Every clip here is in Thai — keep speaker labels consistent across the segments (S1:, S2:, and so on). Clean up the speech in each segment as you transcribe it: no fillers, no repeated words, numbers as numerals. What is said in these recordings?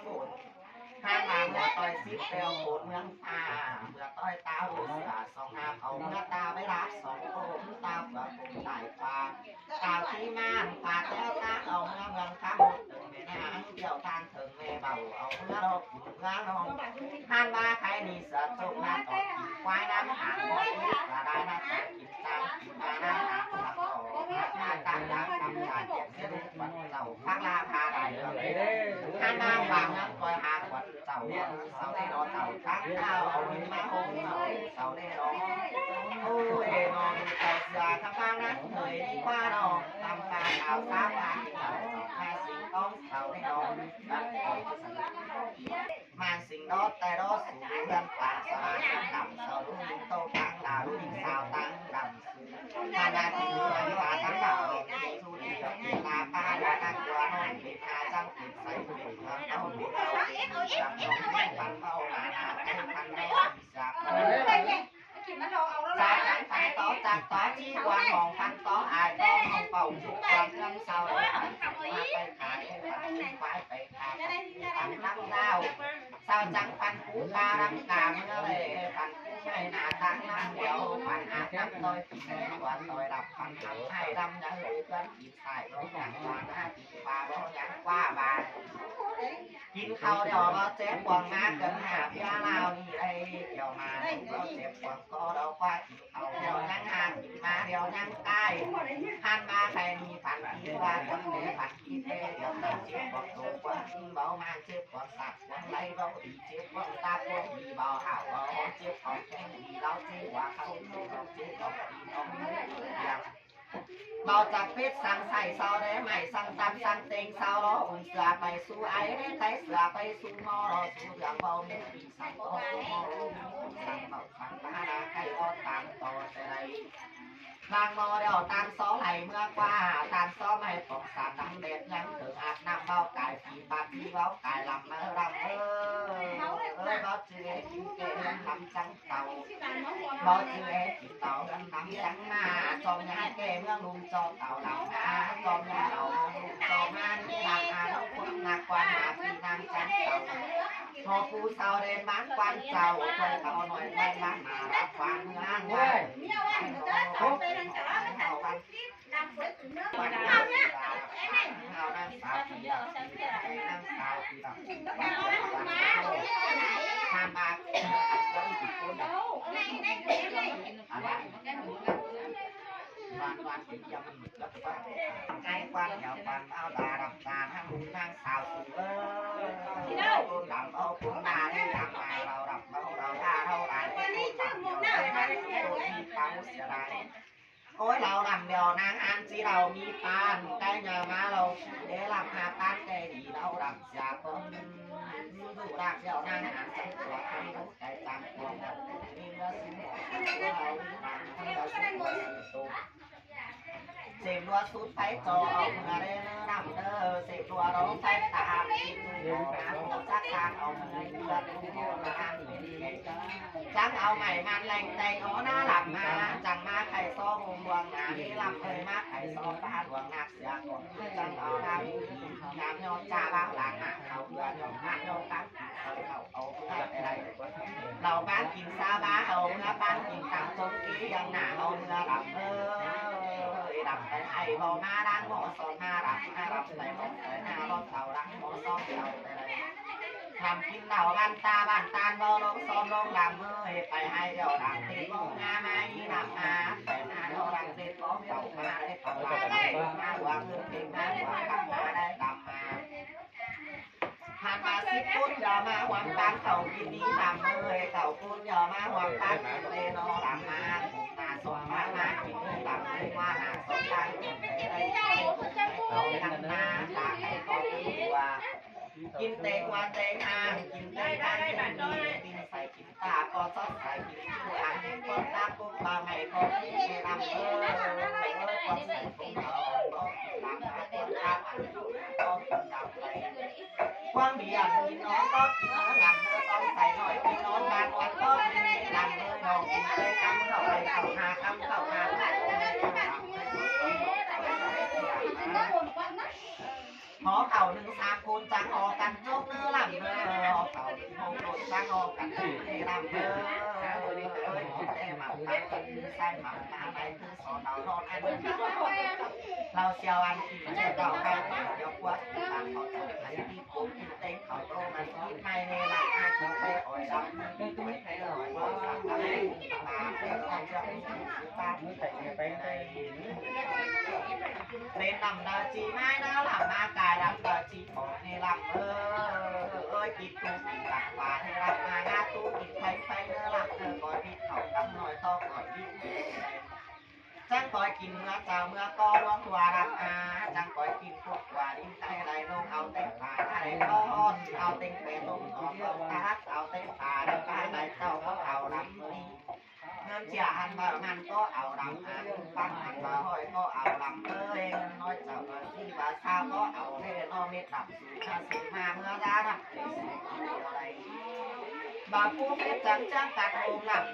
S1: บุญข้ามาเมื่อต่อยซิปเปลวโผล่เมืองตาเมื่อต่อยตาหูเสือสองหาเอาเมื่อตาไม่รับสองโค้งตาเผื่อคงตายฟ้าตาที่ม่านปากแล้วตาเอาเมื่อเมืองข้าหมดถึงแม่นางเดี่ยวทางถึงแม่เบาเอาเมื่อเราขุนเมื่อน้องท่านมาใครนี่เสือจงมาต่อกินควายน้ำหางไว้เสือได้มาแต่กินจังกินมาหน้าหางสักต่อมาตามรักตามใจเจ็บเสียลูกวันเจ้าพักลาพาได้ท่านมาวางน้ำคอยหาขวัญเจ้าเสาได้รอเจ้าทักเท้าเอาเงินมาหงเสาได้รอโอ้ยนอนเจ้าเสือทำงานนั้นเหนื่อยดีกว่านอนทำการเอาสามวันเจ้าสองแค่สิ่งต้องเสาได้นอนรักคอยสนุกมาสิ่งรอดแต่รอดสูงเงินป่าสมาธิดำเสาลูกโตตั้งดาวลูกสาวตั้งดำถ้าได้ที่รู้ไม่ว่าตั้งดาวสู้ดีกับเวลาป้าและตั้งตัวน้องเป็นอาจังติดใส่เป็นเมืองเอาบุญเอาจับน้องไม่พันเฝ้ามาหาให้พันไม่จากจากจังไปต่อจากต่อที่วางมองพันต่ออายต่อมองเป่าจุกความเรื่องเศร้าไปขายไปไปขายพันน้ำดาวเศร้าจังพันกูการำกาเมื่อเลยพันกูไม่หนาตั้งน้ำเดียวพันอาน้ำลอยที่ไม่หวานลอยดับพันทำให้ดำยังเลยเพื่อนกินใส่ร้องอย่างหวานหน้าตีปลาร้องอย่างกว่าบานกินข้าวเดี๋ยวเราเจ็บปวดมากเกินหาพี่ลาวนี่ไอ้เดี๋ยวมาเราเจ็บปวดก็เราคว้ากินข้าวเดี๋ยวยังหากินมาเดี๋ยวยังใต้หันมาใครมีผันที่ว่าคนเดียวผันที่เท่เดี๋ยวเราเจ็บปวดตัวปวดเบามาเจ็บปวดสับปวดไหลเราดีเจ็บปวดตาปวดดีเบาห่าวเบาเจ็บปวดแข้งดีเราเจ็บว่าเขาเราเจ็บปวดดีน้องเบาจากเพชรสั่งใส่เสาได้ไหมสั่งตามสั่งเต็งเสาล้ออุ่นเสือไปสู่ไอ้ได้ไตเสือไปสู่มอรอสู่เรื่องเบาเม็ดปีสั่งต่อสู่มอสั่งเบาสั่งตาดาใครก็ตามต่อแต่ไรนางมอเดียวตามซ้อไหลเมื่อกว่าตามซ้อไม่ปกสาดังเด็ดยังถึงอาบน้ำเบากายผีปากผีเบากายลำเมื่อรำเบาเจือกินเกลือลำจังเต่าเบาเจือกินเต่าลำจังมาจอมยาเกเมื่อลุงจอมเต่าลำมาจอมยาเอาลุงจอมมานี่ลำอาลูกคนหนักกว่าหนาปีนางจังเต่าพอผู้สาวเดินบ้านควันเจ้าเคยเอาหน่อยไปบ้านมารับควันงานว่าเอาไปนั่งสาวเอาวันวันเอาเนี่ยเอานั่งสาวที่นั่งสาวที่แบบทำมาก็อีกคนวันเป็นยำแล้วก็ไอ้ควันเดี๋ยวควันเอาตาดับตาทั้งนั่งสาวสูงคุณหลับเอาคุณมาที่หลับมาเราดับเราท่าเท่าไรคุณหลับเดี๋ยวคุณมีความเสียดายโอ้ยเราดำเดียวนางอันที่เรามีปานใกล้เงามาเราเดี๋ยวหลับหาปานใจดีเราดับจากคนดูดักเดียวนางอันจังตัวทำรู้ใจจังตัวแบบมีเมื่อสิ่งเราให้เราสุดตัวเสียงรัวสุดไปจอเอาเมื่อเร่นำเด้อเสียงรัวร้องไปตามกินเดือดหาหัวจักทางเอาเมื่อเลือดหัวมาอันนี้จังเอาใหม่มันแรงใจอ๋อหน้าหลับมาจังมาไข่ซ้อมดวงงานนี่ลำเลยมาไข่ซ้อมตาดวงนักเสียก่อนจังเอาน้ำน้ำโยนจ่าบ้างหลังอ่ะเขาเดือดโยนน้ำโยนตั้งเอาเพื่ออะไรเราบ้านกินซาบ้าเอาเนื้อบ้านกินตังจนกี้ยังหนาเอาเนื้อหลับดับแต่ไอ้บ่มาดังบ่สอนมาดับมาดับแต่บ่แต่หน้ารถเต่าดังบ่ซ้อมเต่าแต่ไรทำกินเหล้าบ้านตาบ่ลงซ้อมลงลำเอ้ยไปให้เดี๋ยวดังตีบ่งามาอีหลับมาแต่หน้าเราดังตีบ่เต่ามาได้เต่าลำมาว่าเงินเก่งมาว่ากันมาได้ลำมาผ่านมาสิบปุ้นอย่ามาหวังตังเต่ากินนี้ลำเอ้ยเต่าปุ้นอย่ามาหวังตังกินเลยนอลำมาส่งมากินเลยลำเลยว่านาส่งตังเอาดังมาตาให้ก็ตัวกินเตงวันเตงอ่างกินเตงอ่างกินใส่กินตาก็ซอสใส่กินตัวอ่างก็ตาปุ๊บมาใหม่ก็กินลำก็ใส่กินเอาก็ลำมาก็ตาก็กินลำไปความเบียดกินน้องก็กินลำต้องใส่หน่อยกินน้องบานวันก็กินลำเลยน้องกินเตงคำเข้าไปเข้าหาคำเข้าหาพ อเข่าหนึ่งสามคนจังออกกันยกเนื้อลำเนื้อเข่าหนึ่งหกคนจังออกกันลำเนื้อแต่หมักตาคือใส่หมักตาไปคือสอนเราโดนอันเราเชียวอันที่มันจะเราเข้าเดี๋ยวกว่าตามเขาจะอันที่ผมกินเต็งเขาโตมันที่ในในหลักอาชีพไปอ่อยรับไม่ใช่หรอกว่าอะไรตาเพื่อเราจะตาไม่ใส่ไปในเป็นลำดาจีไม้นะลำมากายลำดาจีของในลำกินตู้กินตักปลาให้ลำมางาตู้กินไฟไฟเนื้อลำเธอก่อนพิษเขาตั้งหน่อยต้องก่อนพิษจังก่อยกินเมื่อเจ้าเมื่อก็ร้องตัวรับอาจังก่อยกินพวกกว่าดิ้นใจไรลงเอาเต็มปากอะไรก้อนเอาเต็มเปตุ้มออกเอาทักเอาเต็มปากแล้วปลาไหลเจ้าก็เอาลำมือเงินเจียอันบางอันก็เอาลำอันฟังอันบาห้อยก็เอาลำเอ้ยน้อยเจ้าบางที่บาข้าวก็เอาเล่นอเม็ดดับสูงสูงมาเมื่อได้ดับอะไรบาผู้เพชรจังจังกัดโอมหลับ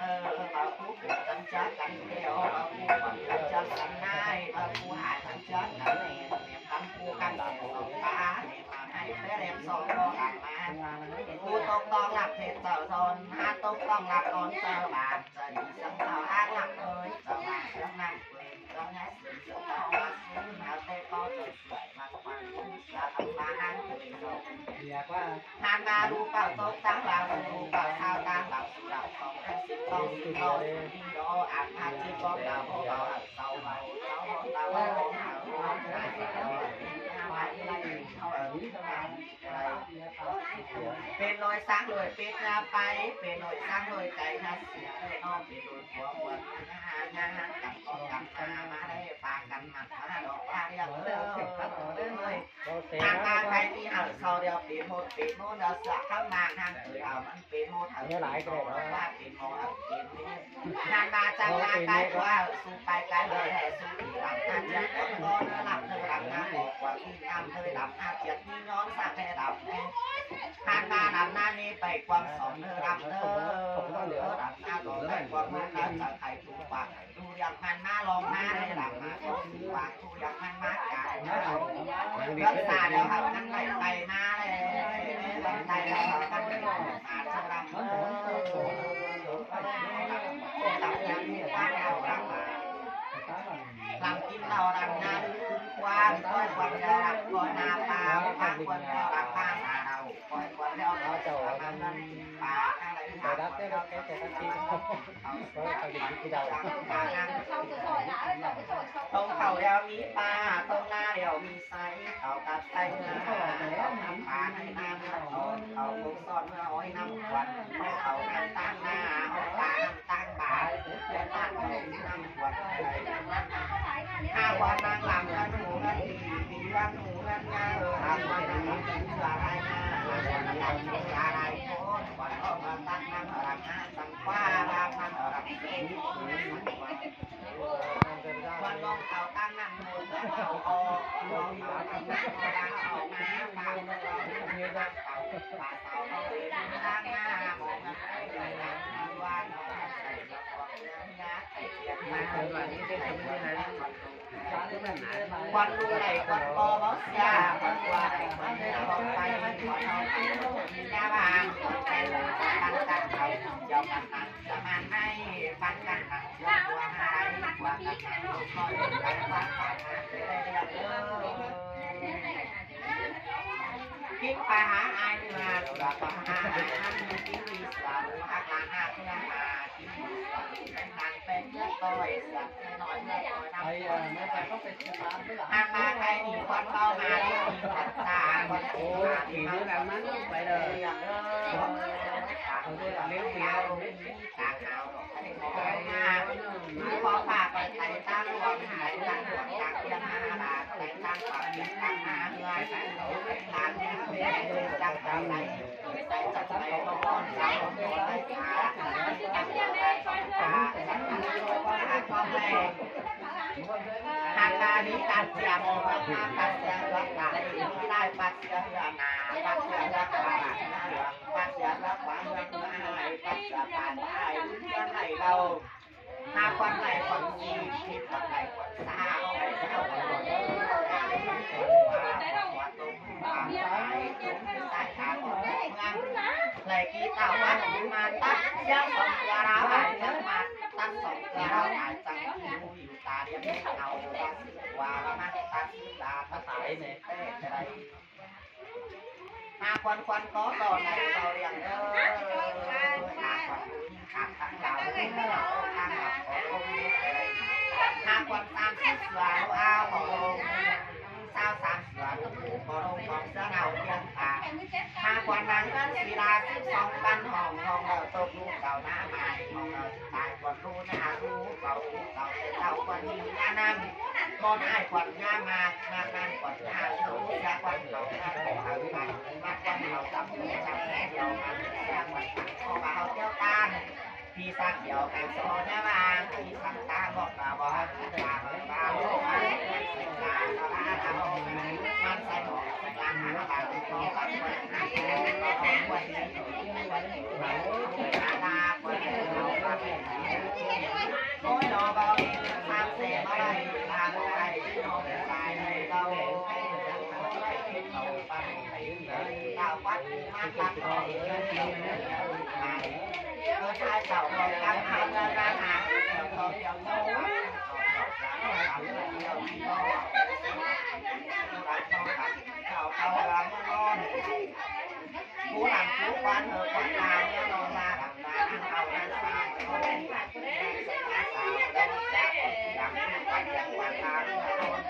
S1: บาผู้เพชรจังจังกันเดียวบาผู้หวังจังกันนายบาผู้หายจังจังกันเนี่ยเนี่ยคำผู้กันแต่สองตาเนี่ยมาให้เพื่อเรียนสองก็อ่านมาผู้ตกต้องหลับเพชรเจ้าซนหาตกต้องหลับตอนเจ้าบาทจะดีสังเจ้าอ้างหลับเลยเจ้าบาทเจ้านั่งเปิดเจ้าแง่สื่อเจ้าเอามาซื้อมาเตะก็จะสวยมากกว่าจะทำมานั่งตื่นลงทานมาดูเป่าโต๊ะตั้งหลังดูเป่าข้าวตั้งหลังดับของแค่สิบต้องสิบต้องสิบต้องอ่านผ่านที่ก็ดาวพวกเราอ่านเสาเบาเสาเบาเบาหาหัวหายแล้วเป็นรอยสักเลยเป็นงาไปเป็นรอยสักเลยใจน่าเสียเลยน้องเป็นรอยหัวหัวงานกับออกกับมาได้ปากกันหมัดมาดอกปลาเรียกเลยทางมาใครที่หันเขาเดียวเป็นโมดเป็นโมดเดียวสักข้างมาทางเสือมันเป็นโมดหันหลายก็ได้ว่าเป็นโมดเป็นทางมาจังมาไกลว่าสู้ไปไกลเลยสู้หลังอาเจียนก็หลับเลยหลังงานบอกว่าที่งานเลยหลับอาเจียนที่ย้อนสักให้หลับทางมาหลับหน้านี้ไปความสอนเธอหลับเธอหลับหน้าต่อไปความมันหลับจากใครถูกปากดูอย่างมันมาลองมาให้หลับมาก็ถูกปากดูอย่างมันมากายรักษาแล้วครับนั่นไปไปมาเลยไปแล้วครับนั่นไปมาเธอหลับหลับอย่างนี้ว่าเราหลับหลับกินเราหลับหน้าดูกว้างก็ควรจะหลับก่อนหน้าตาบ้างควรจะหลับบ้างมาเราควรจะเราจะหลับมันปากอะไรหารับได้รับแค่แต่ทันทีเขาดีที่เราตรงเขาเดียวมีปลาตรงหน้าเดียวมีไซเขาตัดไซเนื้อทำปลาให้น้ำเขาเขาบุกซ่อนเมื่ออ้อยน้ำควันเขาน้ำตั้งหน้าเอาปลาตั้งบาทเพื่อตั้งเขาน้ำควันข้าววันนางหลังกันหนูกันดีกันหนูกันงาทำวันนั้นเป็นเสือไรงาวันนั้นเป็นอะไรโคตรวันออกมาตั้งน้ำรักน้ำสังว่ารักน้ำรักเส้นวันลงเขาตั้งน้ำมูลแล้วเขาออกลงเขาตั้งน้ำรักออกมาปากเราเนื้อเขาปากเขาเอาไปตั้งหน้ามองกันไปเลยนะว่าน้องใส่ละครเรื่องยาใส่เกียร์มาวันนี้จะทำยังไงวันรู้ไหนวันโตบอสยาวันว่าไหนวันเดินบอกไปวันเอาไปมียาบางไปเลยตั้งตั้งเขาเจ้ากันนั้นจะมาให้ฟันกันนั้นว่าหายว่ากันนั้นคอยกันว่าฝ่ายมาเลยเรียกคิดไปหาไอ้มาสุดาไปหาไอ้นั่นกินวิสาหักหลังหักเพื่อหากินวิสาเป็นทางเป็นเพื่อต่อยสักหน่อยเพื่อต่อยน้ำคนทางมาใครมีควันเบามาแล้วมีควันตาควันโอ้ทีนี้แบบนั้นไปเลยอย่างเลี้ยงเลี้ยงตาขาวมีพอฝากไปไต่ตั้งหลวงหายตั้งหลวงจากยังหาลาแต่ตั้งปากตั้งหาเงยตั้งเขาทางนี้เป็นตั้งใจไหนใส่จัดไปก็ป้อนใจของตัวไอ้ขาความแรงทางการนี้การเสียมองว่าการเสียรักษาที่ได้ปัดเสียเหือนาปัดเสียรักษาปัดเสียรักษาเหือนาปัดเสียผ่านได้เพื่อให้เราหาความไหลความจีคิดความไหลความซาเอาไปเท่ากันหมดเลยว่าตรง เต่าวันมาตัดยังสองเกลือเราหายจังมาตัดสองเกลือเราหายจังอยู่ตาเดียวเอาว่ามาตัดตาตัดสายเนี่ยเต้อะไรหาควันควันก็ต่อในเราเรียงเด้อหาควันขาดทั้งเราเด้อทางหลับขององค์เลยหาควันตามเสือเอาขององค์สาวสามเสือก็คือขององค์ของเสือเอาเรียงตาหาควันนั้นก็สีดา12ปันห้องห้องเราตกลูกเก่าหน้ามาห้องเราตายควันรู้หน้ารู้เก่าเก่าเก่าควันมีหน้านั่งมองให้ควันหน้ามางานนั่งควันหน้ารู้ยาควันเขาหน้าของเขาไปมาควันเขาจำเป็นจำแน่เรามาเสียควันเขามาเขาเที่ยวตามพี่สักเดียวกันโซนนะมาพี่สักตาบอกตาบอกตาบอกตาบอกมาเสียงตาตาตาบอกมันใส่หมวกตาหาตาตัวตาตัวหาตัววันนี้ตาวันนี้เราตาเป็นโอ้ยดอกเบาทำเสียมาได้ทำอะไรที่น้องตายในเราเต่าวัดมาตัดต่อชายเต่าลงการหาเงินการหาเดี๋ยวเขาเดี๋ยวเขาเขาเราเมื่อนอนผู้หลังผู้ควันเหอะควันตาเนี่ยนอนมาดับตาอันเอาอันสาวเขาเป็นแบบแรกใส่ตาสาวแล้วแซ่บดังผู้ควันอย่างควันตาเนี่ยนอน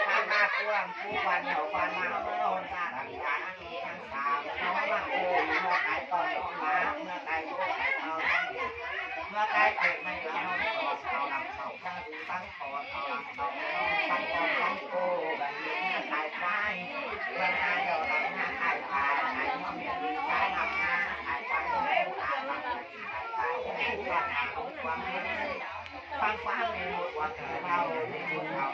S1: ทางมาผู้หลังผู้ควันเหอะควันมาเมื่อนอนมาดับตาอันทางสาวน้องมาโอ้ยเมื่อไก่ก่อนมาเมื่อไก่โอ้ยเอาเมื่อไก่เกิดไม่แล้วเขาหลังเขาตั้งคอเขาหลังเขาตั้งคอตั้งโก้แบบนี้ขายควายเมื่อไก่เดี๋ยวหลังหน้าขายควายขายน้องเมียดีขายหลังหน้าขายควายขายหลังขายควายความฟังความในหมดว่าเราในหมดเรา